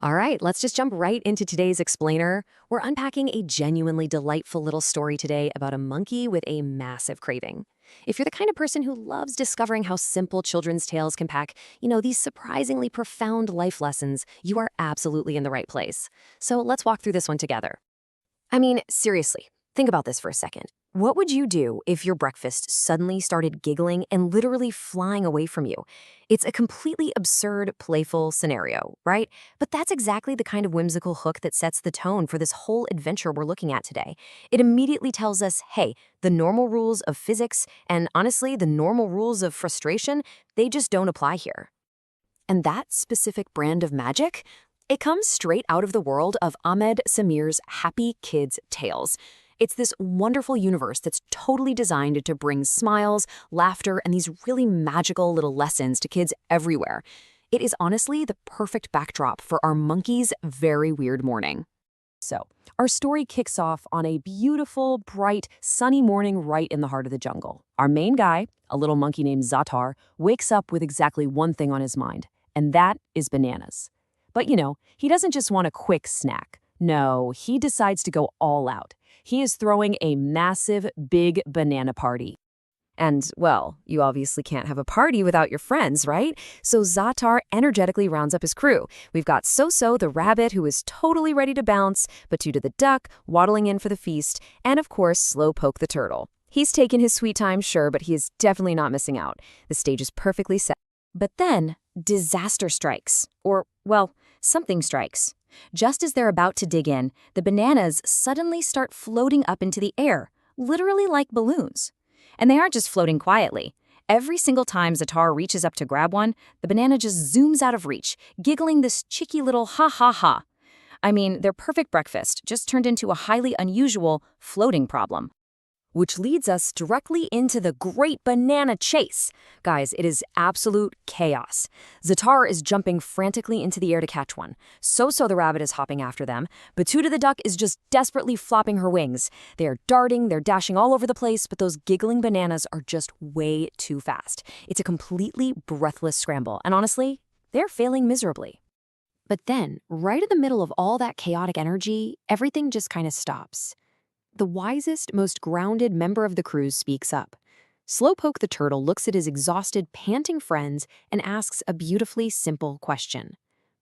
All right, let's just jump right into today's explainer. We're unpacking a genuinely delightful little story today about a monkey with a massive craving. If you're the kind of person who loves discovering how simple children's tales can pack, these surprisingly profound life lessons, you are absolutely in the right place. So let's walk through this one together. I mean, seriously, think about this for a second. What would you do if your breakfast suddenly started giggling and literally flying away from you? It's a completely absurd, playful scenario, right? But that's exactly the kind of whimsical hook that sets the tone for this whole adventure we're looking at today. It immediately tells us, hey, the normal rules of physics and honestly, the normal rules of frustration, they just don't apply here. And that specific brand of magic? It comes straight out of the world of Ahmed Samir's Happy Kids Tales. It's this wonderful universe that's totally designed to bring smiles, laughter, and these really magical little lessons to kids everywhere. It is honestly the perfect backdrop for our monkey's very weird morning. So, our story kicks off on a beautiful, bright, sunny morning right in the heart of the jungle. Our main guy, a little monkey named Zaatar, wakes up with exactly one thing on his mind, and that is bananas. But he doesn't just want a quick snack. No, he decides to go all out. He is throwing a massive, big banana party. And, well, you obviously can't have a party without your friends, right? So Zaatar energetically rounds up his crew. We've got Soso, the rabbit, who is totally ready to bounce, Batoota the duck, waddling in for the feast, and, of course, Slowpoke the turtle. He's taken his sweet time, sure, but he is definitely not missing out. The stage is perfectly set. But then, disaster strikes. Or, well, something strikes. Just as they're about to dig in, the bananas suddenly start floating up into the air, literally like balloons. And they aren't just floating quietly. Every single time Zaatar reaches up to grab one, the banana just zooms out of reach, giggling this cheeky little ha-ha-ha. I mean, their perfect breakfast just turned into a highly unusual floating problem. Which leads us directly into the great banana chase. Guys, it is absolute chaos. Zaatar is jumping frantically into the air to catch one. Soso the rabbit is hopping after them. Batoota the duck is just desperately flopping her wings. They are darting, they're dashing all over the place, but those giggling bananas are just way too fast. It's a completely breathless scramble, and honestly, they're failing miserably. But then, right in the middle of all that chaotic energy, everything just kind of stops. The wisest, most grounded member of the crew speaks up. Slowpoke the turtle looks at his exhausted, panting friends and asks a beautifully simple question.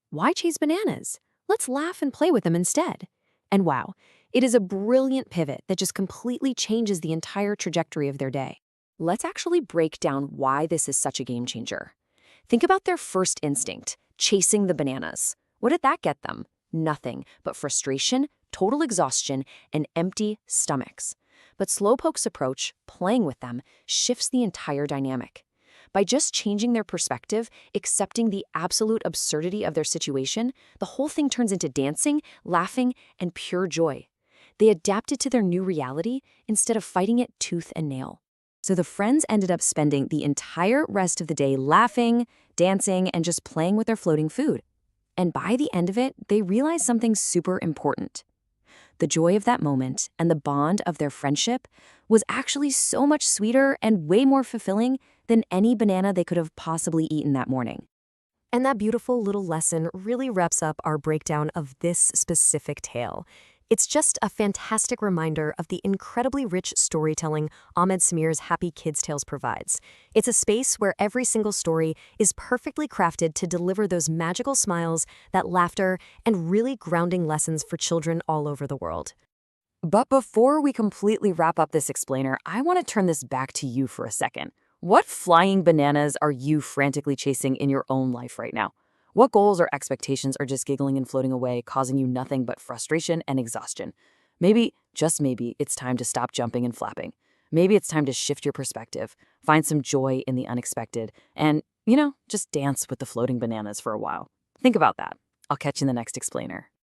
Why chase bananas? Let's laugh and play with them instead. And wow, it is a brilliant pivot that just completely changes the entire trajectory of their day. Let's actually break down why this is such a game changer. Think about their first instinct, chasing the bananas. What did that get them? Nothing but frustration, total exhaustion, and empty stomachs. But Slowpoke's approach, playing with them, shifts the entire dynamic. By just changing their perspective, accepting the absolute absurdity of their situation, the whole thing turns into dancing, laughing, and pure joy. They adapted to their new reality instead of fighting it tooth and nail. So the friends ended up spending the entire rest of the day laughing, dancing, and just playing with their floating food. And by the end of it, they realized something super important. The joy of that moment and the bond of their friendship was actually so much sweeter and way more fulfilling than any banana they could have possibly eaten that morning. And that beautiful little lesson really wraps up our breakdown of this specific tale. It's just a fantastic reminder of the incredibly rich storytelling Ahmed Samir's Happy Kids Tales provides. It's a space where every single story is perfectly crafted to deliver those magical smiles, that laughter, and really grounding lessons for children all over the world. But before we completely wrap up this explainer, I want to turn this back to you for a second. What flying bananas are you frantically chasing in your own life right now? What goals or expectations are just giggling and floating away, causing you nothing but frustration and exhaustion? Maybe, just maybe, it's time to stop jumping and flapping. Maybe it's time to shift your perspective, find some joy in the unexpected, and, just dance with the floating bananas for a while. Think about that. I'll catch you in the next explainer.